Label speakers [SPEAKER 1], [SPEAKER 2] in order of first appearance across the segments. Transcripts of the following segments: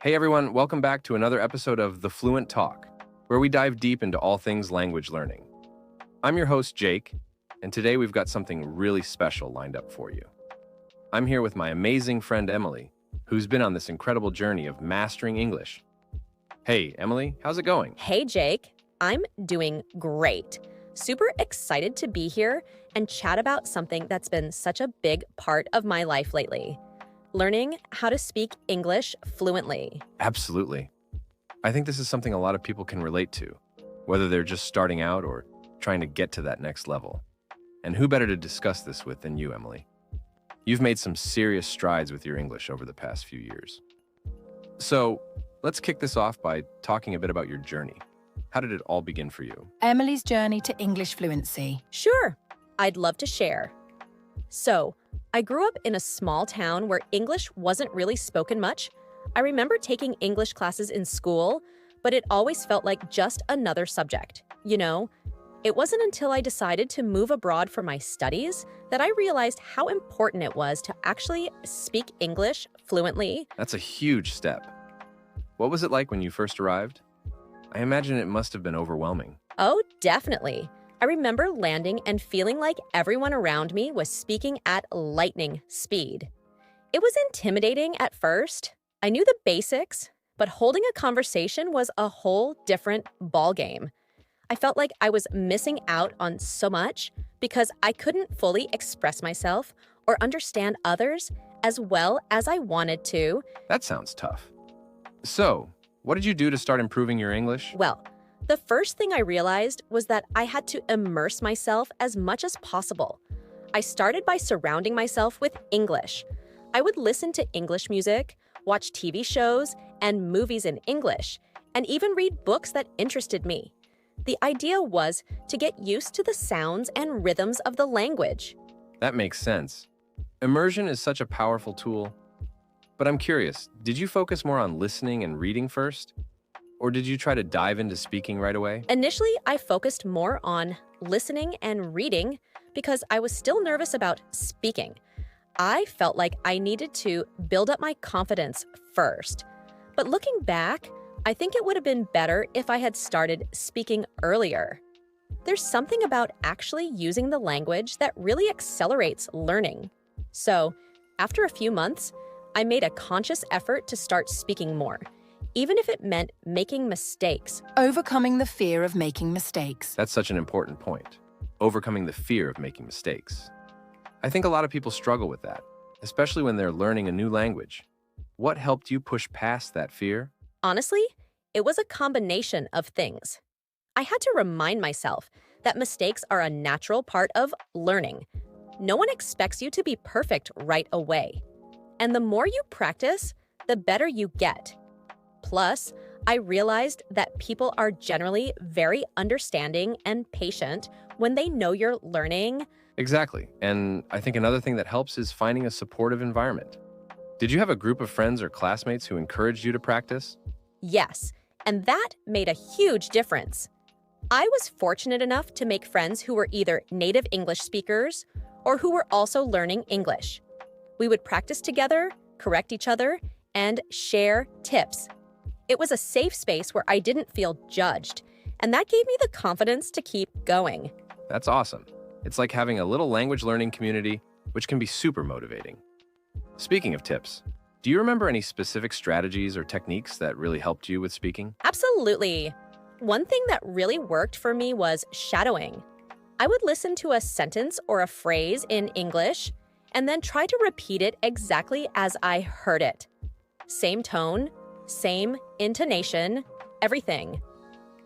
[SPEAKER 1] Hey everyone, welcome back to another episode of The Fluent Talk, where we dive deep into all things language learning. I'm your host, Jake, and today we've got something really special lined up for you. I'm here with my amazing friend Emily, who's been on this incredible journey of mastering English. Hey, Emily, how's it going?
[SPEAKER 2] Hey, Jake. I'm doing great. Super excited to be here and chat about something that's been such a big part of my life lately. Learning how to speak English fluently.
[SPEAKER 1] Absolutely. I think this is something a lot of people can relate to, whether they're just starting out or trying to get to that next level. And who better to discuss this with than you, Emily? You've made some serious strides with your English over the past few years. So, let's kick this off by talking a bit about your journey. How did it all begin for you?
[SPEAKER 3] Emily's journey to English fluency.
[SPEAKER 2] Sure, I'd love to share. So, I grew up in a small town where English wasn't really spoken much. I remember taking English classes in school, but it always felt like just another subject. It wasn't until I decided to move abroad for my studies that I realized how important it was to actually speak English fluently.
[SPEAKER 1] That's a huge step. What was it like when you first arrived? I imagine it must have been overwhelming.
[SPEAKER 2] Oh, definitely. I remember landing and feeling like everyone around me was speaking at lightning speed. It was intimidating at first. I knew the basics, but holding a conversation was a whole different ballgame. I felt like I was missing out on so much because I couldn't fully express myself or understand others as well as I wanted to.
[SPEAKER 1] That sounds tough. So, what did you do to start improving your English?
[SPEAKER 2] Well, the first thing I realized was that I had to immerse myself as much as possible. I started by surrounding myself with English. I would listen to English music, watch TV shows and movies in English, and even read books that interested me. The idea was to get used to the sounds and rhythms of the language.
[SPEAKER 1] That makes sense. Immersion is such a powerful tool. But I'm curious, did you focus more on listening and reading first? Or did you try to dive into speaking right away?
[SPEAKER 2] Initially, I focused more on listening and reading because I was still nervous about speaking. I felt like I needed to build up my confidence first. But looking back, I think it would have been better if I had started speaking earlier. There's something about actually using the language that really accelerates learning. So, after a few months, I made a conscious effort to start speaking more, even if it meant making mistakes.
[SPEAKER 3] Overcoming the fear of making mistakes.
[SPEAKER 1] That's such an important point. Overcoming the fear of making mistakes. I think a lot of people struggle with that, especially when they're learning a new language. What helped you push past that fear?
[SPEAKER 2] Honestly, it was a combination of things. I had to remind myself that mistakes are a natural part of learning. No one expects you to be perfect right away. And the more you practice, the better you get. Plus, I realized that people are generally very understanding and patient when they know you're learning.
[SPEAKER 1] Exactly. And I think another thing that helps is finding a supportive environment. Did you have a group of friends or classmates who encouraged you to practice?
[SPEAKER 2] Yes, and that made a huge difference. I was fortunate enough to make friends who were either native English speakers or who were also learning English. We would practice together, correct each other, and share tips. It was a safe space where I didn't feel judged, and that gave me the confidence to keep going.
[SPEAKER 1] That's awesome. It's like having a little language learning community, which can be super motivating. Speaking of tips, do you remember any specific strategies or techniques that really helped you with speaking?
[SPEAKER 2] Absolutely. One thing that really worked for me was shadowing. I would listen to a sentence or a phrase in English and then try to repeat it exactly as I heard it. Same tone, same intonation, everything.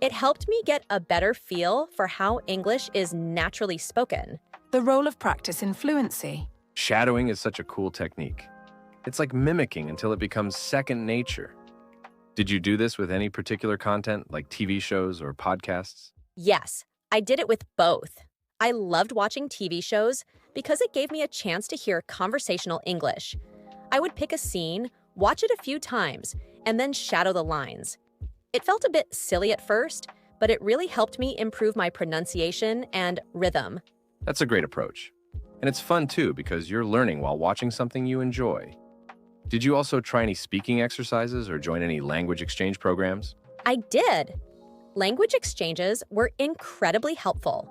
[SPEAKER 2] It helped me get a better feel for how English is naturally spoken.
[SPEAKER 3] The role of practice in fluency.
[SPEAKER 1] Shadowing is such a cool technique. It's like mimicking until it becomes second nature. Did you do this with any particular content, like TV shows or podcasts?
[SPEAKER 2] Yes, I did it with both. I loved watching TV shows because it gave me a chance to hear conversational English. I would pick a scene, watch it a few times, and then shadow the lines. It felt a bit silly at first, but it really helped me improve my pronunciation and rhythm.
[SPEAKER 1] That's a great approach. And it's fun too because you're learning while watching something you enjoy. Did you also try any speaking exercises or join any language exchange programs?
[SPEAKER 2] I did. Language exchanges were incredibly helpful.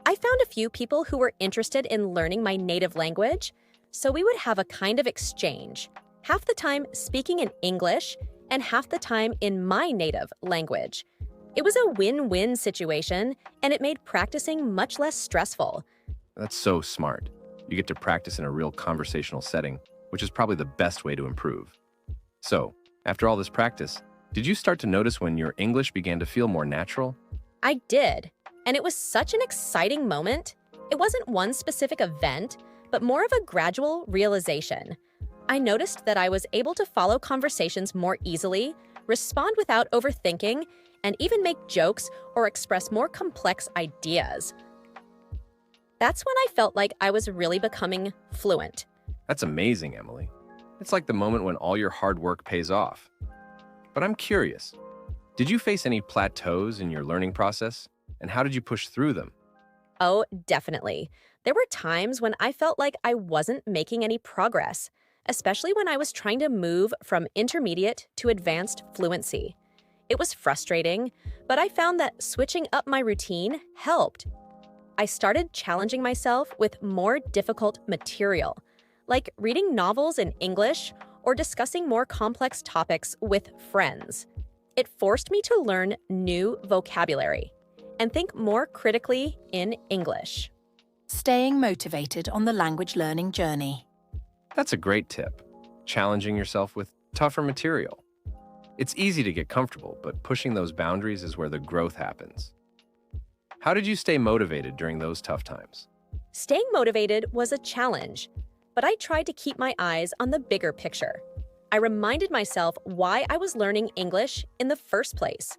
[SPEAKER 2] I found a few people who were interested in learning my native language, so we would have a kind of exchange, half the time speaking in English and half the time in my native language. It was a win-win situation, and it made practicing much less stressful.
[SPEAKER 1] That's so smart. You get to practice in a real conversational setting, which is probably the best way to improve. So, after all this practice, did you start to notice when your English began to feel more natural?
[SPEAKER 2] I did, and it was such an exciting moment. It wasn't one specific event, but more of a gradual realization. I noticed that I was able to follow conversations more easily, respond without overthinking, and even make jokes or express more complex ideas. That's when I felt like I was really becoming fluent.
[SPEAKER 1] That's amazing, Emily. It's like the moment when all your hard work pays off. But I'm curious, did you face any plateaus in your learning process? And how did you push through them?
[SPEAKER 2] Oh, definitely. There were times when I felt like I wasn't making any progress, especially when I was trying to move from intermediate to advanced fluency. It was frustrating, but I found that switching up my routine helped. I started challenging myself with more difficult material, like reading novels in English or discussing more complex topics with friends. It forced me to learn new vocabulary and think more critically in English.
[SPEAKER 3] Staying motivated on the language learning journey.
[SPEAKER 1] That's a great tip, challenging yourself with tougher material. It's easy to get comfortable, but pushing those boundaries is where the growth happens. How did you stay motivated during those tough times?
[SPEAKER 2] Staying motivated was a challenge, but I tried to keep my eyes on the bigger picture. I reminded myself why I was learning English in the first place.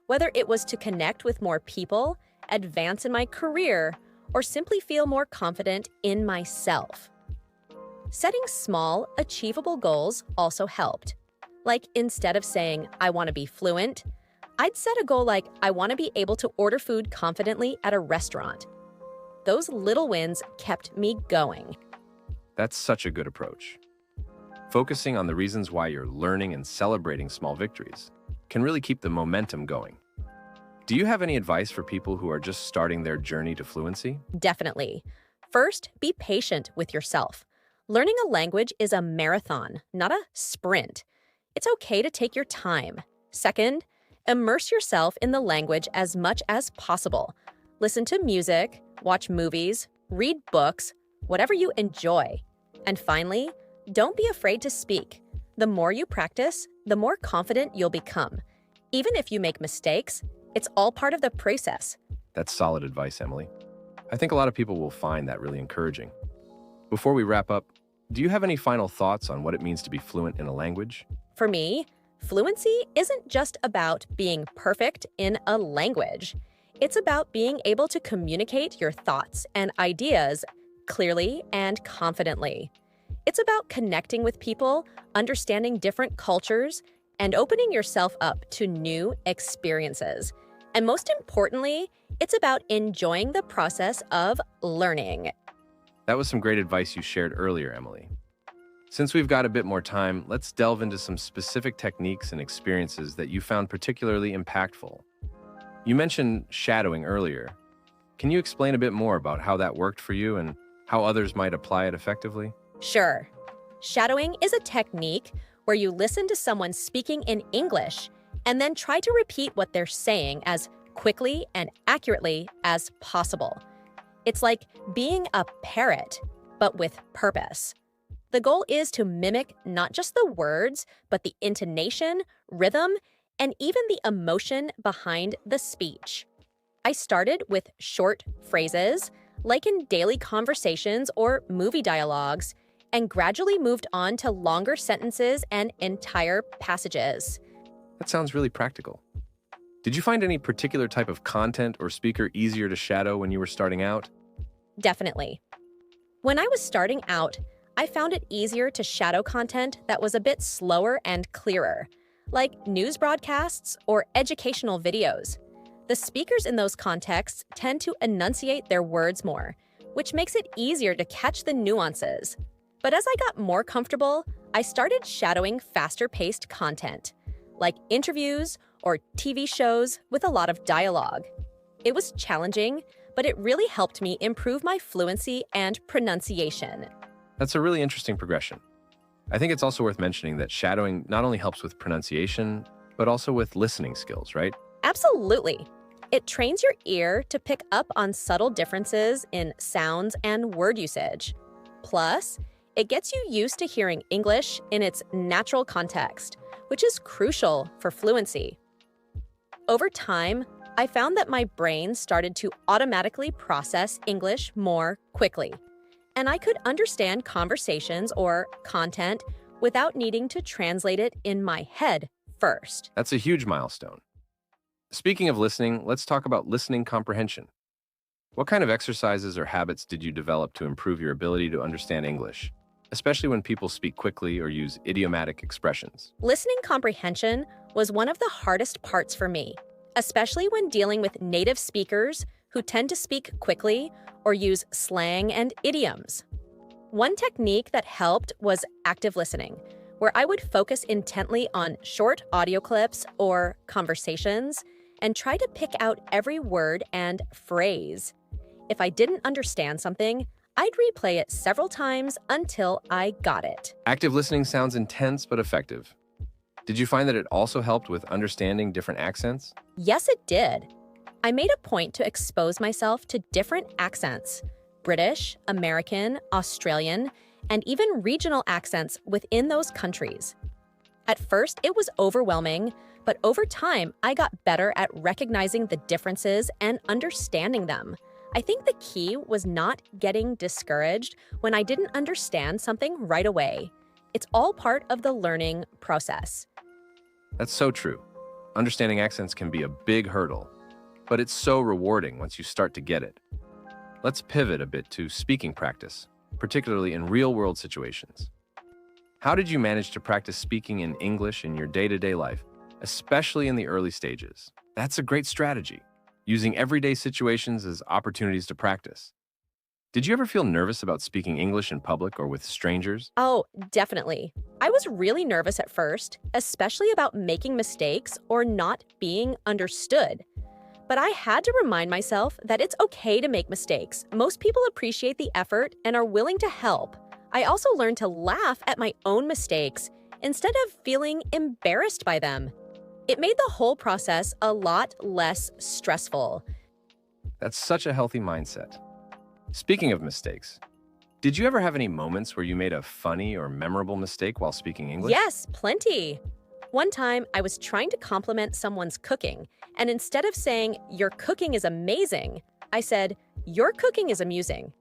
[SPEAKER 2] Whether it was to connect with more people, advance in my career, or simply feel more confident in myself. Setting small, achievable goals also helped. Like instead of saying, I want to be fluent, I'd set a goal like, I want to be able to order food confidently at a restaurant. Those little wins kept me going.
[SPEAKER 1] That's such a good approach. Focusing on the reasons why you're learning and celebrating small victories can really keep the momentum going. Do you have any advice for people who are just starting their journey to fluency?
[SPEAKER 2] Definitely. First, be patient with yourself. Learning a language is a marathon, not a sprint. It's okay to take your time. Second, immerse yourself in the language as much as possible. Listen to music, watch movies, read books, whatever you enjoy. And finally, don't be afraid to speak. The more you practice, the more confident you'll become. Even if you make mistakes, it's all part of the process.
[SPEAKER 1] That's solid advice, Emily. I think a lot of people will find that really encouraging. Before we wrap up, do you have any final thoughts on what it means to be fluent in a language?
[SPEAKER 2] For me, fluency isn't just about being perfect in a language. It's about being able to communicate your thoughts and ideas clearly and confidently. It's about connecting with people, understanding different cultures, and opening yourself up to new experiences. And most importantly, it's about enjoying the process of learning.
[SPEAKER 1] That was some great advice you shared earlier, Emily. Since we've got a bit more time, let's delve into some specific techniques and experiences that you found particularly impactful. You mentioned shadowing earlier. Can you explain a bit more about how that worked for you and how others might apply it effectively?
[SPEAKER 2] Sure. Shadowing is a technique where you listen to someone speaking in English and then try to repeat what they're saying as quickly and accurately as possible. It's like being a parrot, but with purpose. The goal is to mimic not just the words, but the intonation, rhythm, and even the emotion behind the speech. I started with short phrases, like in daily conversations or movie dialogues, and gradually moved on to longer sentences and entire passages.
[SPEAKER 1] That sounds really practical. Did you find any particular type of content or speaker easier to shadow when you were starting out?
[SPEAKER 2] Definitely. When I was starting out, I found it easier to shadow content that was a bit slower and clearer, like news broadcasts or educational videos. The speakers in those contexts tend to enunciate their words more, which makes it easier to catch the nuances. But as I got more comfortable, I started shadowing faster-paced content, like interviews or TV shows with a lot of dialogue. It was challenging, but it really helped me improve my fluency and pronunciation.
[SPEAKER 1] That's a really interesting progression. I think it's also worth mentioning that shadowing not only helps with pronunciation, but also with listening skills, right?
[SPEAKER 2] Absolutely. It trains your ear to pick up on subtle differences in sounds and word usage. Plus, it gets you used to hearing English in its natural context, which is crucial for fluency. Over time, I found that my brain started to automatically process English more quickly, and I could understand conversations or content without needing to translate it in my head first.
[SPEAKER 1] That's a huge milestone. Speaking of listening, let's talk about listening comprehension. What kind of exercises or habits did you develop to improve your ability to understand English, especially when people speak quickly or use idiomatic expressions?
[SPEAKER 2] Listening comprehension was one of the hardest parts for me, especially when dealing with native speakers who tend to speak quickly or use slang and idioms. One technique that helped was active listening, where I would focus intently on short audio clips or conversations and try to pick out every word and phrase. If I didn't understand something, I'd replay it several times until I got it.
[SPEAKER 1] Active listening sounds intense but effective. Did you find that it also helped with understanding different accents?
[SPEAKER 2] Yes, it did. I made a point to expose myself to different accents: British, American, Australian, and even regional accents within those countries. At first, it was overwhelming, but over time, I got better at recognizing the differences and understanding them. I think the key was not getting discouraged when I didn't understand something right away. It's all part of the learning process.
[SPEAKER 1] That's so true. Understanding accents can be a big hurdle, but it's so rewarding once you start to get it. Let's pivot a bit to speaking practice, particularly in real-world situations. How did you manage to practice speaking in English in your day-to-day life, especially in the early stages? That's a great strategy, using everyday situations as opportunities to practice. Did you ever feel nervous about speaking English in public or with strangers?
[SPEAKER 2] Oh, definitely. I was really nervous at first, especially about making mistakes or not being understood. But I had to remind myself that it's okay to make mistakes. Most people appreciate the effort and are willing to help. I also learned to laugh at my own mistakes instead of feeling embarrassed by them. It made the whole process a lot less stressful.
[SPEAKER 1] That's such a healthy mindset. Speaking of mistakes, did you ever have any moments where you made a funny or memorable mistake while speaking English?
[SPEAKER 2] Yes, plenty. One time, I was trying to compliment someone's cooking, and instead of saying, "Your cooking is amazing," I said, "Your cooking is amusing."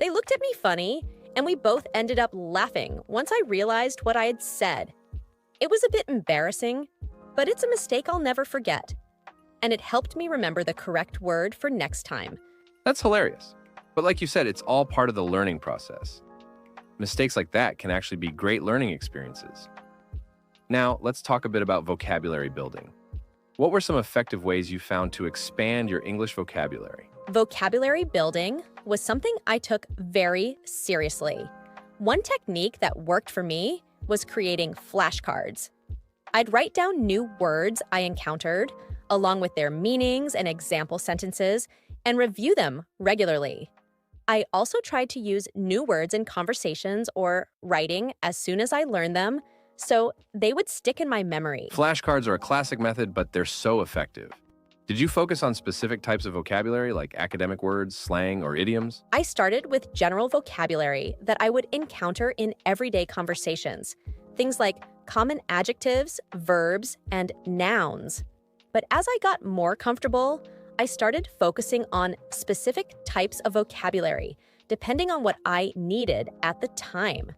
[SPEAKER 2] They looked at me funny, and we both ended up laughing once I realized what I had said. It was a bit embarrassing, but it's a mistake I'll never forget. And it helped me remember the correct word for next time.
[SPEAKER 1] That's hilarious. But like you said, it's all part of the learning process. Mistakes like that can actually be great learning experiences. Now, let's talk a bit about vocabulary building. What were some effective ways you found to expand your English vocabulary?
[SPEAKER 2] Vocabulary building was something I took very seriously. One technique that worked for me was creating flashcards. I'd write down new words I encountered, along with their meanings and example sentences, and review them regularly. I also tried to use new words in conversations or writing as soon as I learned them, so they would stick in my memory.
[SPEAKER 1] Flashcards are a classic method, but they're so effective. Did you focus on specific types of vocabulary like academic words, slang, or idioms?
[SPEAKER 2] I started with general vocabulary that I would encounter in everyday conversations, things like common adjectives, verbs, and nouns. But as I got more comfortable, I started focusing on specific types of vocabulary, depending on what I needed at the time.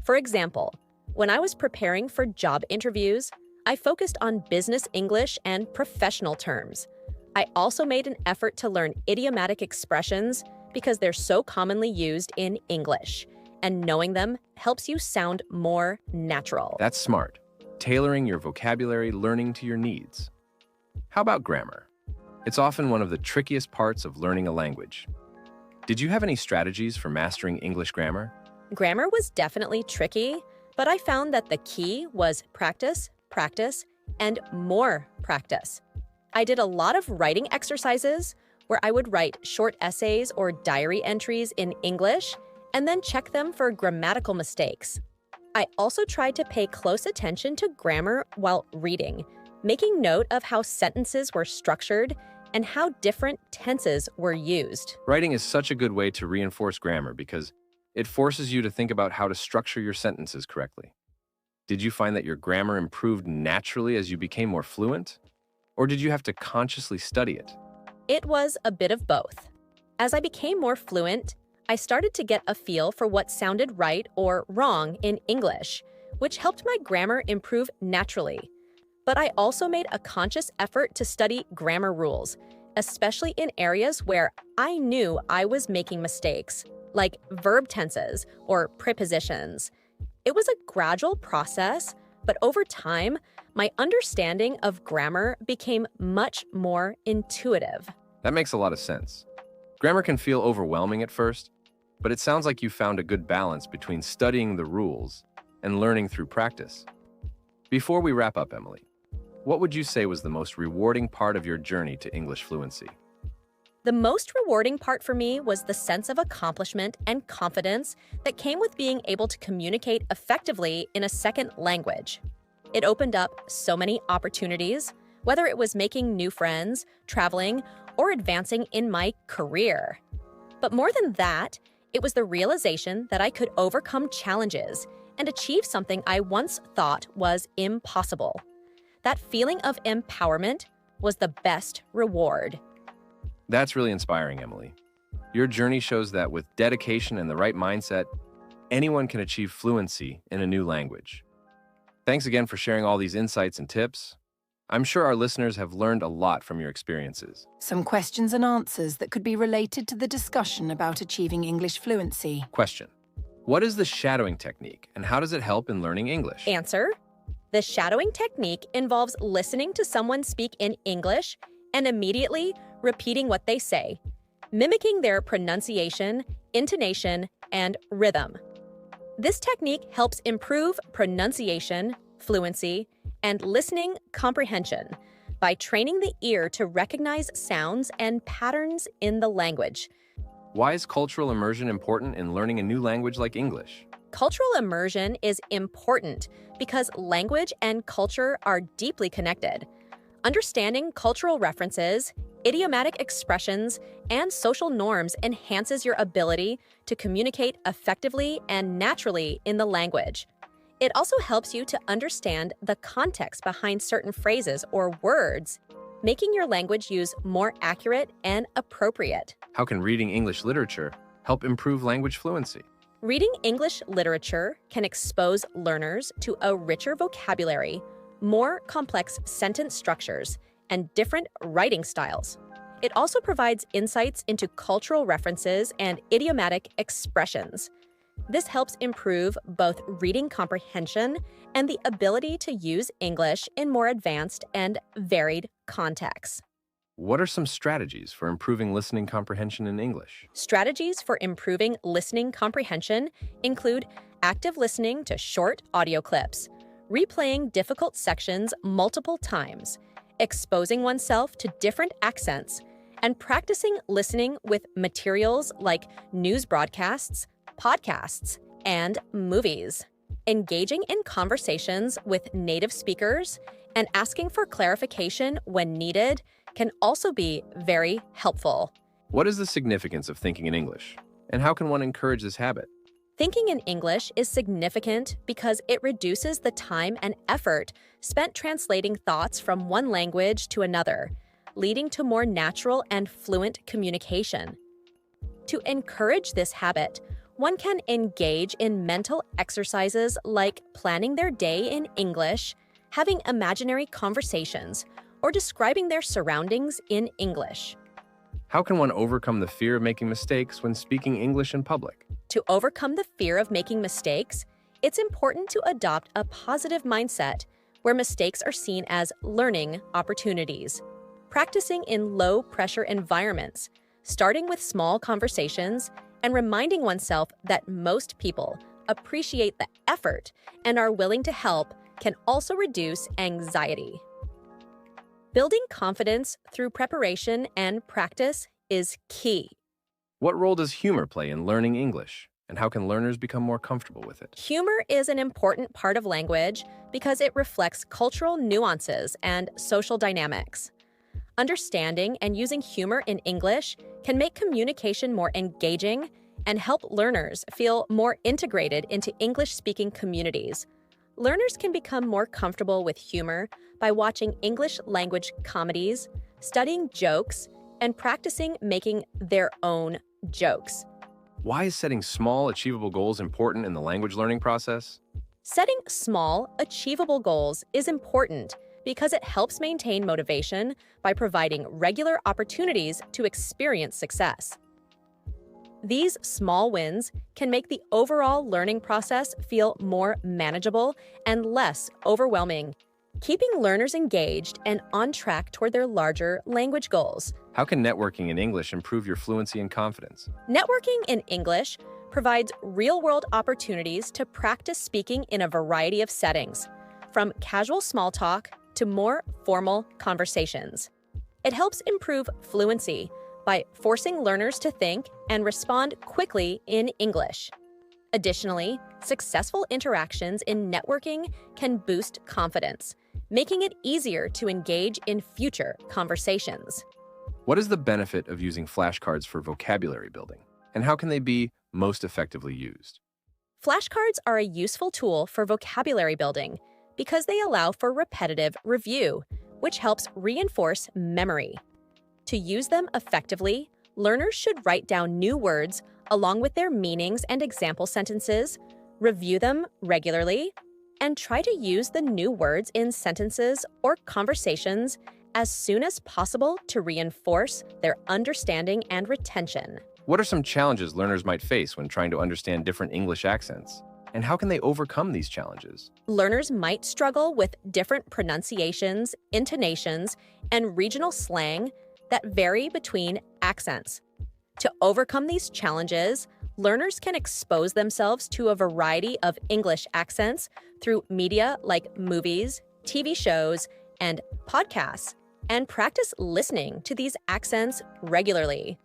[SPEAKER 2] For example, when I was preparing for job interviews, I focused on business English and professional terms. I also made an effort to learn idiomatic expressions because they're so commonly used in English, and knowing them helps you sound more natural.
[SPEAKER 1] That's smart. Tailoring your vocabulary learning to your needs. How about grammar? It's often one of the trickiest parts of learning a language. Did you have any strategies for mastering English grammar?
[SPEAKER 2] Grammar was definitely tricky, but I found that the key was practice, practice, and more practice. I did a lot of writing exercises where I would write short essays or diary entries in English and then check them for grammatical mistakes. I also tried to pay close attention to grammar while reading, making note of how sentences were structured and how different tenses were used.
[SPEAKER 1] Writing is such a good way to reinforce grammar because it forces you to think about how to structure your sentences correctly. Did you find that your grammar improved naturally as you became more fluent? Or did you have to consciously study it?
[SPEAKER 2] It was a bit of both. As I became more fluent, I started to get a feel for what sounded right or wrong in English, which helped my grammar improve naturally. But I also made a conscious effort to study grammar rules, especially in areas where I knew I was making mistakes, like verb tenses or prepositions. It was a gradual process, but over time, my understanding of grammar became much more intuitive.
[SPEAKER 1] That makes a lot of sense. Grammar can feel overwhelming at first, but it sounds like you found a good balance between studying the rules and learning through practice. Before we wrap up, Emily, what would you say was the most rewarding part of your journey to English fluency?
[SPEAKER 2] The most rewarding part for me was the sense of accomplishment and confidence that came with being able to communicate effectively in a second language. It opened up so many opportunities, whether it was making new friends, traveling, or advancing in my career. But more than that, it was the realization that I could overcome challenges and achieve something I once thought was impossible. That feeling of empowerment was the best reward.
[SPEAKER 1] That's really inspiring, Emily. Your journey shows that with dedication and the right mindset, anyone can achieve fluency in a new language. Thanks again for sharing all these insights and tips. I'm sure our listeners have learned a lot from your experiences.
[SPEAKER 3] Some questions and answers that could be related to the discussion about achieving English fluency.
[SPEAKER 1] Question: what is the shadowing technique and how does it help in learning English?
[SPEAKER 2] Answer: the shadowing technique involves listening to someone speak in English and immediately repeating what they say, mimicking their pronunciation, intonation, and rhythm. This technique helps improve pronunciation, fluency, and listening comprehension by training the ear to recognize sounds and patterns in the language.
[SPEAKER 1] Why is cultural immersion important in learning a new language like English?
[SPEAKER 2] Cultural immersion is important because language and culture are deeply connected. Understanding cultural references, idiomatic expressions, and social norms enhances your ability to communicate effectively and naturally in the language. It also helps you to understand the context behind certain phrases or words, making your language use more accurate and appropriate.
[SPEAKER 1] How can reading English literature help improve language fluency?
[SPEAKER 2] Reading English literature can expose learners to a richer vocabulary, more complex sentence structures, and different writing styles. It also provides insights into cultural references and idiomatic expressions. This helps improve both reading comprehension and the ability to use English in more advanced and varied contexts.
[SPEAKER 1] What are some strategies for improving listening comprehension in English?
[SPEAKER 2] Strategies for improving listening comprehension include active listening to short audio clips, replaying difficult sections multiple times, exposing oneself to different accents, and practicing listening with materials like news broadcasts, podcasts, and movies. Engaging in conversations with native speakers and asking for clarification when needed can also be very helpful.
[SPEAKER 1] What is the significance of thinking in English, and how can one encourage this habit?
[SPEAKER 2] Thinking in English is significant because it reduces the time and effort spent translating thoughts from one language to another, leading to more natural and fluent communication. To encourage this habit, one can engage in mental exercises like planning their day in English, having imaginary conversations, or describing their surroundings in English.
[SPEAKER 1] How can one overcome the fear of making mistakes when speaking English in public?
[SPEAKER 2] To overcome the fear of making mistakes, it's important to adopt a positive mindset where mistakes are seen as learning opportunities. Practicing in low-pressure environments, starting with small conversations, and reminding oneself that most people appreciate the effort and are willing to help can also reduce anxiety. Building confidence through preparation and practice is key.
[SPEAKER 1] What role does humor play in learning English, and how can learners become more comfortable with it?
[SPEAKER 2] Humor is an important part of language because it reflects cultural nuances and social dynamics. Understanding and using humor in English can make communication more engaging and help learners feel more integrated into English-speaking communities. Learners can become more comfortable with humor by watching English language comedies, studying jokes, and practicing making their own jokes.
[SPEAKER 1] Why is setting small, achievable goals important in the language learning process?
[SPEAKER 2] Setting small, achievable goals is important because it helps maintain motivation by providing regular opportunities to experience success. These small wins can make the overall learning process feel more manageable and less overwhelming, keeping learners engaged and on track toward their larger language goals.
[SPEAKER 1] How can networking in English improve your fluency and confidence?
[SPEAKER 2] Networking in English provides real-world opportunities to practice speaking in a variety of settings, from casual small talk to more formal conversations. It helps improve fluency by forcing learners to think and respond quickly in English. Additionally, successful interactions in networking can boost confidence, making it easier to engage in future conversations.
[SPEAKER 1] What is the benefit of using flashcards for vocabulary building, and how can they be most effectively used?
[SPEAKER 2] Flashcards are a useful tool for vocabulary building because they allow for repetitive review, which helps reinforce memory. To use them effectively, learners should write down new words along with their meanings and example sentences, review them regularly, and try to use the new words in sentences or conversations as soon as possible to reinforce their understanding and retention.
[SPEAKER 1] What are some challenges learners might face when trying to understand different English accents? And how can they overcome these challenges?
[SPEAKER 2] Learners might struggle with different pronunciations, intonations, and regional slang that vary between accents. To overcome these challenges, learners can expose themselves to a variety of English accents through media like movies, TV shows, and podcasts, and practice listening to these accents regularly.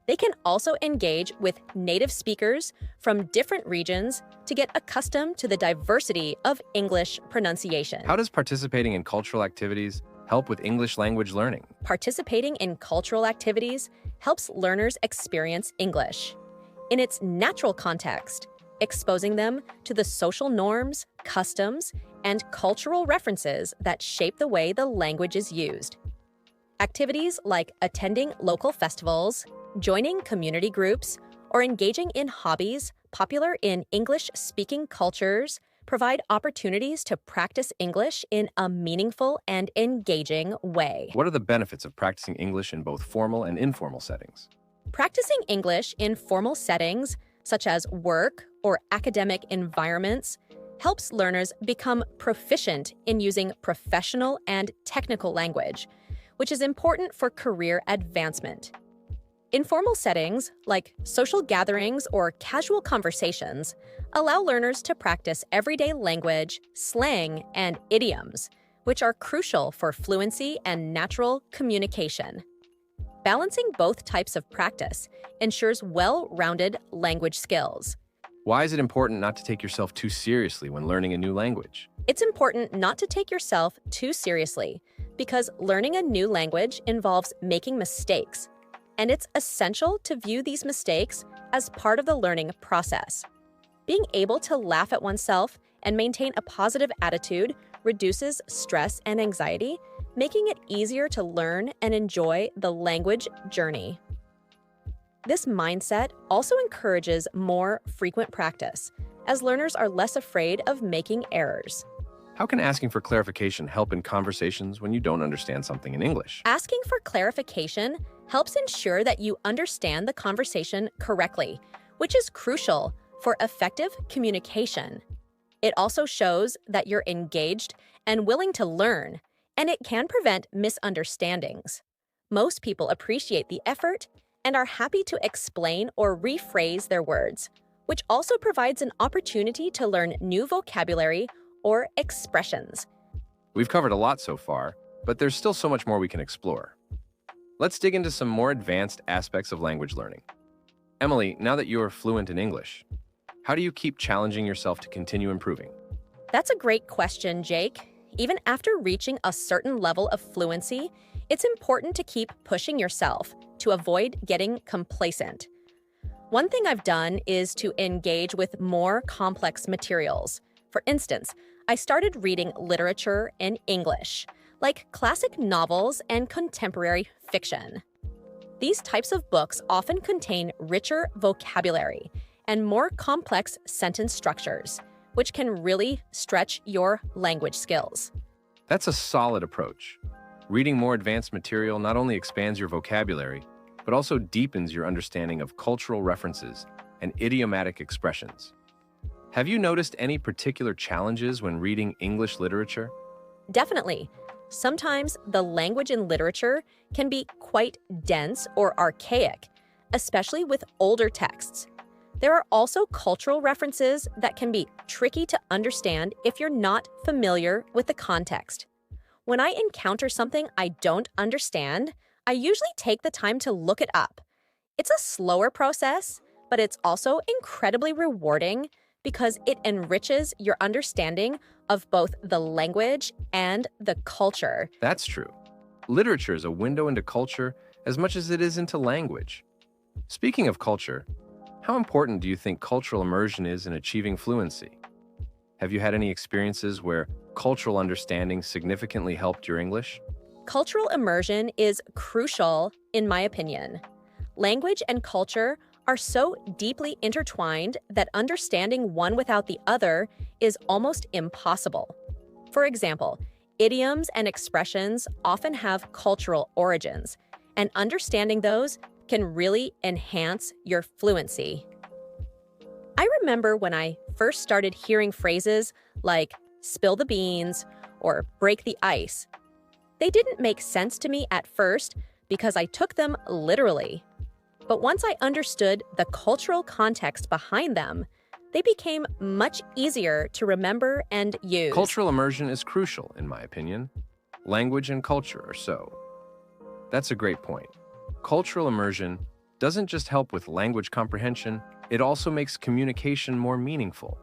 [SPEAKER 2] They can also engage with native speakers from different regions to get accustomed to the diversity of English pronunciation.
[SPEAKER 1] How does participating in cultural activities help with English language learning?
[SPEAKER 2] Participating in cultural activities helps learners experience English in its natural context, exposing them to the social norms, customs, and cultural references that shape the way the language is used. Activities like attending local festivals, joining community groups, or engaging in hobbies popular in English-speaking cultures provide opportunities to practice English in a meaningful and engaging way.
[SPEAKER 1] What are the benefits of practicing English in both formal and informal settings?
[SPEAKER 2] Practicing English in formal settings, such as work or academic environments, helps learners become proficient in using professional and technical language, which is important for career advancement. Informal settings, like social gatherings or casual conversations, allow learners to practice everyday language, slang, and idioms, which are crucial for fluency and natural communication. Balancing both types of practice ensures well-rounded language skills.
[SPEAKER 1] Why is it important not to take yourself too seriously when learning a new language?
[SPEAKER 2] It's important not to take yourself too seriously because learning a new language involves making mistakes, and it's essential to view these mistakes as part of the learning process. Being able to laugh at oneself and maintain a positive attitude reduces stress and anxiety, making it easier to learn and enjoy the language journey. This mindset also encourages more frequent practice, as learners are less afraid of making errors.
[SPEAKER 1] How can asking for clarification help in conversations when you don't understand something in English?
[SPEAKER 2] Asking for clarification helps ensure that you understand the conversation correctly, which is crucial for effective communication. It also shows that you're engaged and willing to learn, and it can prevent misunderstandings. Most people appreciate the effort and are happy to explain or rephrase their words, which also provides an opportunity to learn new vocabulary or expressions.
[SPEAKER 1] We've covered a lot so far, but there's still so much more we can explore. Let's dig into some more advanced aspects of language learning. Emily, now that you are fluent in English, how do you keep challenging yourself to continue improving?
[SPEAKER 2] That's a great question, Jake. Even after reaching a certain level of fluency, it's important to keep pushing yourself to avoid getting complacent. One thing I've done is to engage with more complex materials. For instance, I started reading literature in English, like classic novels and contemporary fiction. These types of books often contain richer vocabulary and more complex sentence structures, which can really stretch your language skills.
[SPEAKER 1] That's a solid approach. Reading more advanced material not only expands your vocabulary, but also deepens your understanding of cultural references and idiomatic expressions. Have you noticed any particular challenges when reading English literature?
[SPEAKER 2] Definitely. Sometimes the language in literature can be quite dense or archaic, especially with older texts. There are also cultural references that can be tricky to understand if you're not familiar with the context. When I encounter something I don't understand, I usually take the time to look it up. It's a slower process, but it's also incredibly rewarding because it enriches your understanding of both the language and the culture.
[SPEAKER 1] That's true. Literature is a window into culture as much as it is into language. Speaking of culture, how important do you think cultural immersion is in achieving fluency? Have you had any experiences where cultural understanding significantly helped your English?
[SPEAKER 2] Cultural immersion is crucial, in my opinion. Language and culture are so deeply intertwined that understanding one without the other is almost impossible. For example, idioms and expressions often have cultural origins, and understanding those can really enhance your fluency. I remember when I first started hearing phrases like spill the beans or break the ice. They didn't make sense to me at first because I took them literally. But once I understood the cultural context behind them, they became much easier to remember and use.
[SPEAKER 1] Cultural immersion is crucial, in my opinion. Language and culture are so. That's a great point. Cultural immersion doesn't just help with language comprehension, it also makes communication more meaningful.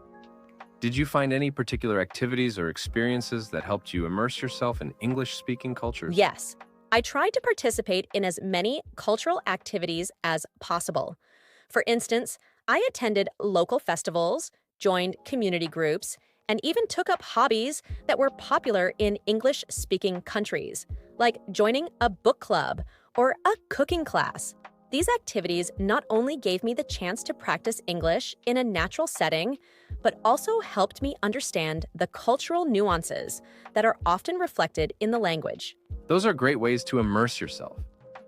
[SPEAKER 1] Did you find any particular activities or experiences that helped you immerse yourself in English-speaking cultures?
[SPEAKER 2] Yes, I tried to participate in as many cultural activities as possible. For instance, I attended local festivals, joined community groups, and even took up hobbies that were popular in English-speaking countries, like joining a book club or a cooking class. These activities not only gave me the chance to practice English in a natural setting, but also helped me understand the cultural nuances that are often reflected in the language.
[SPEAKER 1] Those are great ways to immerse yourself.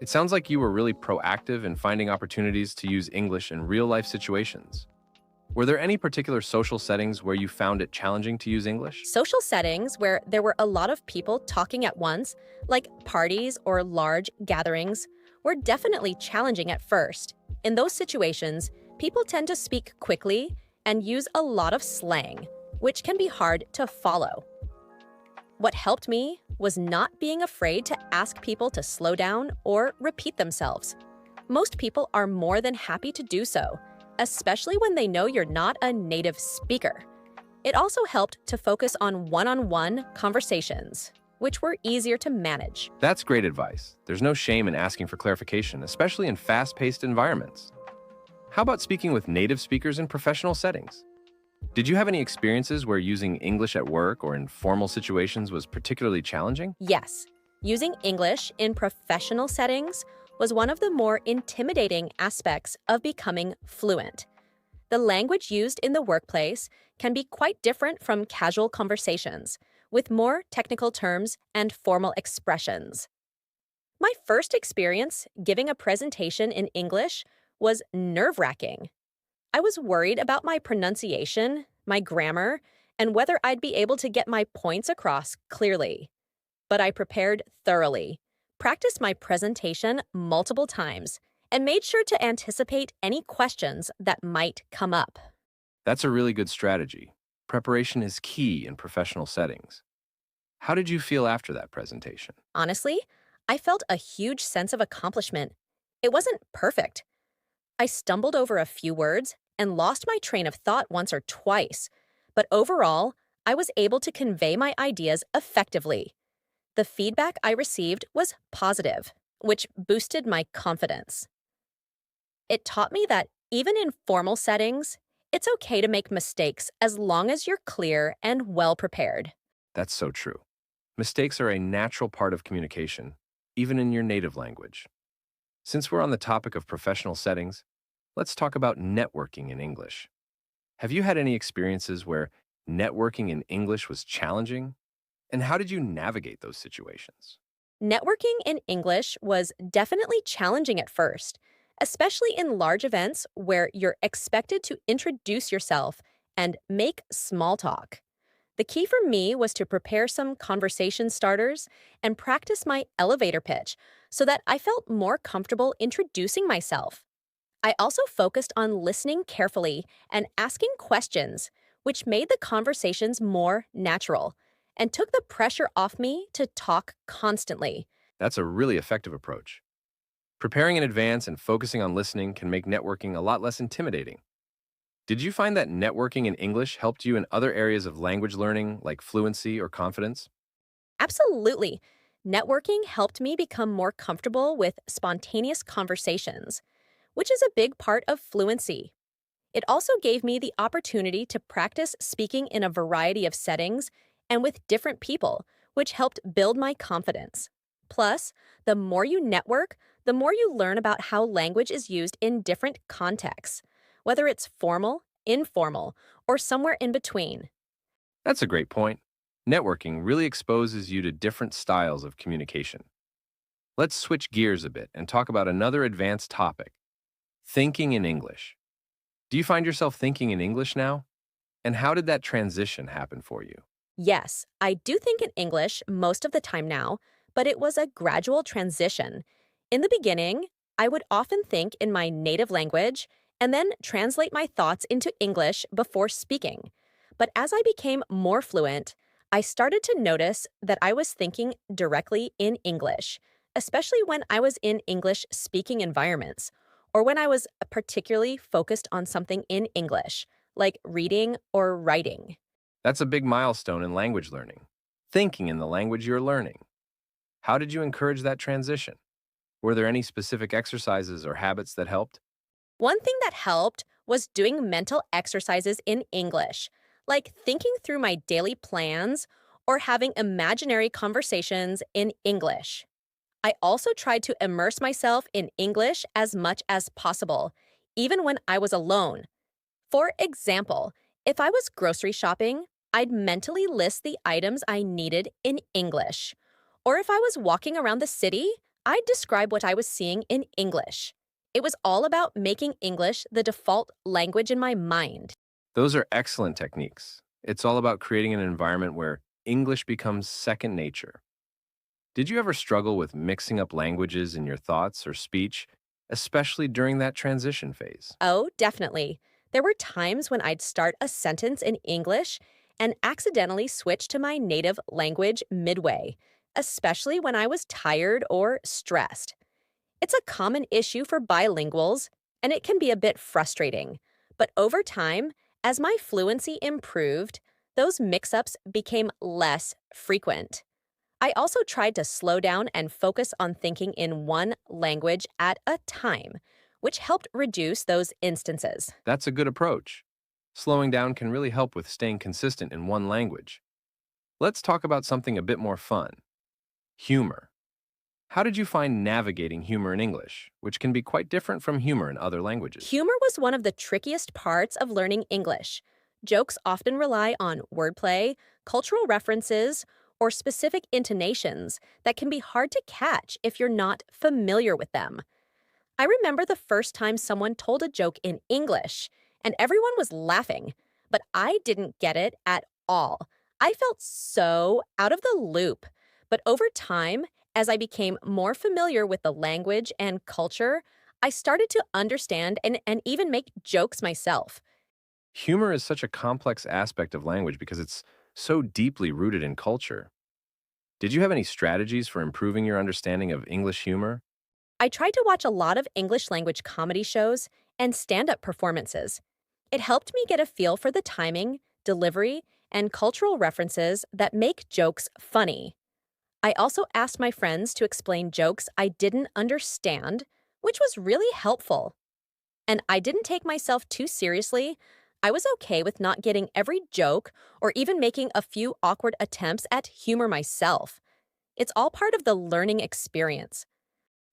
[SPEAKER 1] It sounds like you were really proactive in finding opportunities to use English in real-life situations. Were there any particular social settings where you found it challenging to use English?
[SPEAKER 2] Social settings where there were a lot of people talking at once, like parties or large gatherings, were definitely challenging at first. In those situations, people tend to speak quickly and use a lot of slang, which can be hard to follow. What helped me was not being afraid to ask people to slow down or repeat themselves. Most people are more than happy to do so, especially when they know you're not a native speaker. It also helped to focus on one-on-one conversations, which were easier to manage.
[SPEAKER 1] That's great advice. There's no shame in asking for clarification, especially in fast-paced environments. How about speaking with native speakers in professional settings? Did you have any experiences where using English at work or in formal situations was particularly challenging?
[SPEAKER 2] Yes, using English in professional settings was one of the more intimidating aspects of becoming fluent. The language used in the workplace can be quite different from casual conversations, with more technical terms and formal expressions. My first experience giving a presentation in English was nerve-wracking. I was worried about my pronunciation, my grammar, and whether I'd be able to get my points across clearly. But I prepared thoroughly, practiced my presentation multiple times, and made sure to anticipate any questions that might come up.
[SPEAKER 1] That's a really good strategy. Preparation is key in professional settings. How did you feel after that presentation?
[SPEAKER 2] Honestly, I felt a huge sense of accomplishment. It wasn't perfect. I stumbled over a few words and lost my train of thought once or twice, but overall, I was able to convey my ideas effectively. The feedback I received was positive, which boosted my confidence. It taught me that even in formal settings, it's okay to make mistakes as long as you're clear and well prepared.
[SPEAKER 1] That's so true. Mistakes are a natural part of communication, even in your native language. Since we're on the topic of professional settings, let's talk about networking in English. Have you had any experiences where networking in English was challenging? And how did you navigate those situations?
[SPEAKER 2] Networking in English was definitely challenging at first, especially in large events where you're expected to introduce yourself and make small talk. The key for me was to prepare some conversation starters and practice my elevator pitch so that I felt more comfortable introducing myself. I also focused on listening carefully and asking questions, which made the conversations more natural and took the pressure off me to talk constantly.
[SPEAKER 1] That's a really effective approach. Preparing in advance and focusing on listening can make networking a lot less intimidating. Did you find that networking in English helped you in other areas of language learning, like fluency or confidence?
[SPEAKER 2] Absolutely. Networking helped me become more comfortable with spontaneous conversations, which is a big part of fluency. It also gave me the opportunity to practice speaking in a variety of settings and with different people, which helped build my confidence. Plus, the more you network, the more you learn about how language is used in different contexts, whether it's formal, informal, or somewhere in between.
[SPEAKER 1] That's a great point. Networking really exposes you to different styles of communication. Let's switch gears a bit and talk about another advanced topic, thinking in English. Do you find yourself thinking in English now? And how did that transition happen for you?
[SPEAKER 2] Yes, I do think in English most of the time now, but it was a gradual transition. In the beginning, I would often think in my native language and then translate my thoughts into English before speaking. But as I became more fluent, I started to notice that I was thinking directly in English, especially when I was in English speaking environments or when I was particularly focused on something in English, like reading or writing.
[SPEAKER 1] That's a big milestone in language learning, thinking in the language you're learning. How did you encourage that transition? Were there any specific exercises or habits that helped?
[SPEAKER 2] One thing that helped was doing mental exercises in English, like thinking through my daily plans or having imaginary conversations in English. I also tried to immerse myself in English as much as possible, even when I was alone. For example, if I was grocery shopping, I'd mentally list the items I needed in English. Or if I was walking around the city, I'd describe what I was seeing in English. It was all about making English the default language in my mind.
[SPEAKER 1] Those are excellent techniques. It's all about creating an environment where English becomes second nature. Did you ever struggle with mixing up languages in your thoughts or speech, especially during that transition phase?
[SPEAKER 2] Oh, definitely. There were times when I'd start a sentence in English and accidentally switch to my native language midway, especially when I was tired or stressed. It's a common issue for bilinguals, and it can be a bit frustrating. But over time, as my fluency improved, those mix ups became less frequent. I also tried to slow down and focus on thinking in one language at a time, which helped reduce those instances.
[SPEAKER 1] That's a good approach. Slowing down can really help with staying consistent in one language. Let's talk about something a bit more fun, humor. How did you find navigating humor in English, which can be quite different from humor in other languages?
[SPEAKER 2] Humor was one of the trickiest parts of learning English. Jokes often rely on wordplay, cultural references, or specific intonations that can be hard to catch if you're not familiar with them. I remember the first time someone told a joke in English, and everyone was laughing, but I didn't get it at all. I felt so out of the loop. But over time, as I became more familiar with the language and culture, I started to understand and even make jokes myself.
[SPEAKER 1] Humor is such a complex aspect of language because it's so deeply rooted in culture. Did you have any strategies for improving your understanding of English humor?
[SPEAKER 2] I tried to watch a lot of English language comedy shows and stand up performances. It helped me get a feel for the timing, delivery, and cultural references that make jokes funny. I also asked my friends to explain jokes I didn't understand, which was really helpful. And I didn't take myself too seriously. I was okay with not getting every joke or even making a few awkward attempts at humor myself. It's all part of the learning experience.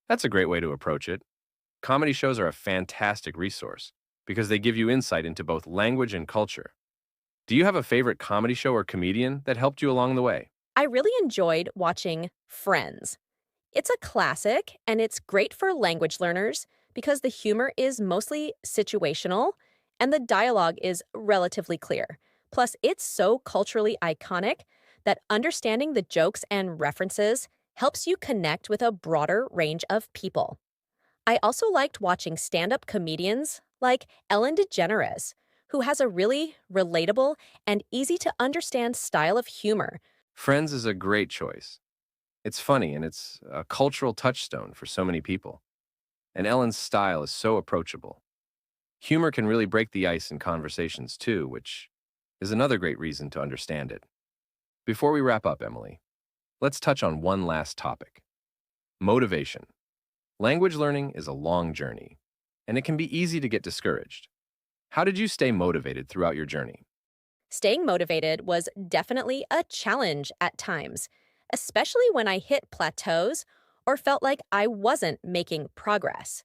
[SPEAKER 1] That's a great way to approach it. Comedy shows are a fantastic resource because they give you insight into both language and culture. Do you have a favorite comedy show or comedian that helped you along the way?
[SPEAKER 2] I really enjoyed watching Friends. It's a classic, and it's great for language learners because the humor is mostly situational and the dialogue is relatively clear. Plus, it's so culturally iconic that understanding the jokes and references helps you connect with a broader range of people. I also liked watching stand up comedians like Ellen DeGeneres, who has a really relatable and easy to understand style of humor.
[SPEAKER 1] Friends is a great choice. It's funny and it's a cultural touchstone for so many people. And Ellen's style is so approachable. Humor can really break the ice in conversations too, which is another great reason to understand it. Before we wrap up, Emily, let's touch on one last topic: motivation. Language learning is a long journey, and it can be easy to get discouraged. How did you stay motivated throughout your journey?
[SPEAKER 2] Staying motivated was definitely a challenge at times, especially when I hit plateaus or felt like I wasn't making progress.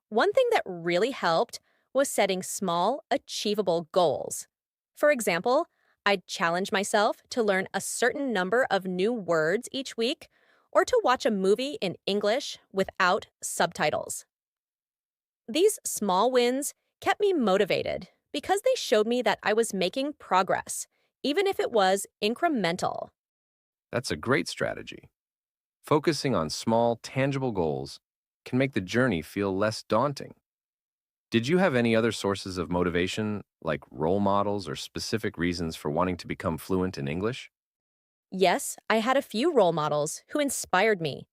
[SPEAKER 2] One thing that really helped was setting small, achievable goals. For example, I'd challenge myself to learn a certain number of new words each week or to watch a movie in English without subtitles. These small wins kept me motivated because they showed me that I was making progress, even if it was incremental.
[SPEAKER 1] That's a great strategy. Focusing on small, tangible goals can make the journey feel less daunting. Did you have any other sources of motivation, like role models or specific reasons for wanting to become fluent in English?
[SPEAKER 2] Yes, I had a few role models who inspired me.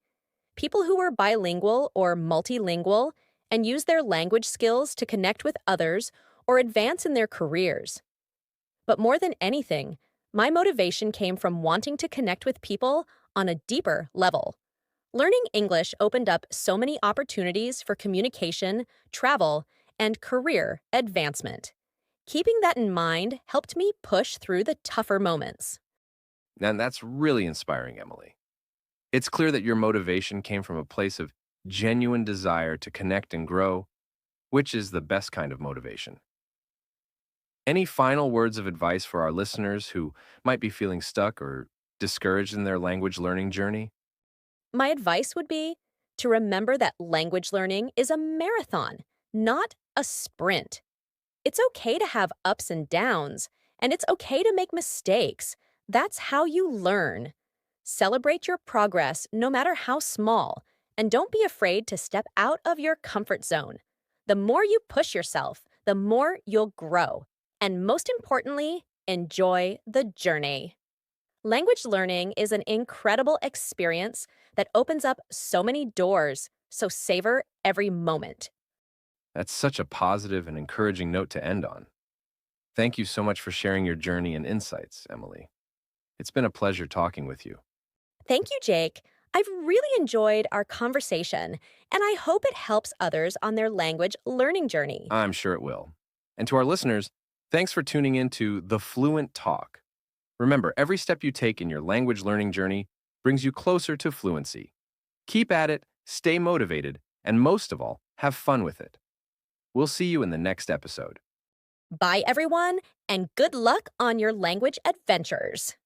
[SPEAKER 2] People who were bilingual or multilingual and used their language skills to connect with others or advance in their careers. But more than anything, my motivation came from wanting to connect with people on a deeper level. Learning English opened up so many opportunities for communication, travel, and career advancement. Keeping that in mind helped me push through the tougher moments.
[SPEAKER 1] And that's really inspiring, Emily. It's clear that your motivation came from a place of genuine desire to connect and grow, which is the best kind of motivation. Any final words of advice for our listeners who might be feeling stuck or discouraged in their language learning journey?
[SPEAKER 2] My advice would be to remember that language learning is a marathon, not a sprint. It's okay to have ups and downs, and it's okay to make mistakes. That's how you learn. Celebrate your progress, no matter how small, and don't be afraid to step out of your comfort zone. The more you push yourself, the more you'll grow. And most importantly, enjoy the journey. Language learning is an incredible experience that opens up so many doors, so savor every moment.
[SPEAKER 1] That's such a positive and encouraging note to end on. Thank you so much for sharing your journey and insights, Emily. It's been a pleasure talking with you.
[SPEAKER 2] Thank you, Jake. I've really enjoyed our conversation, and I hope it helps others on their language learning journey.
[SPEAKER 1] I'm sure it will. And to our listeners, thanks for tuning in to The Fluent Talk. Remember, every step you take in your language learning journey brings you closer to fluency. Keep at it, stay motivated, and most of all, have fun with it. We'll see you in the next episode.
[SPEAKER 2] Bye, everyone, and good luck on your language adventures.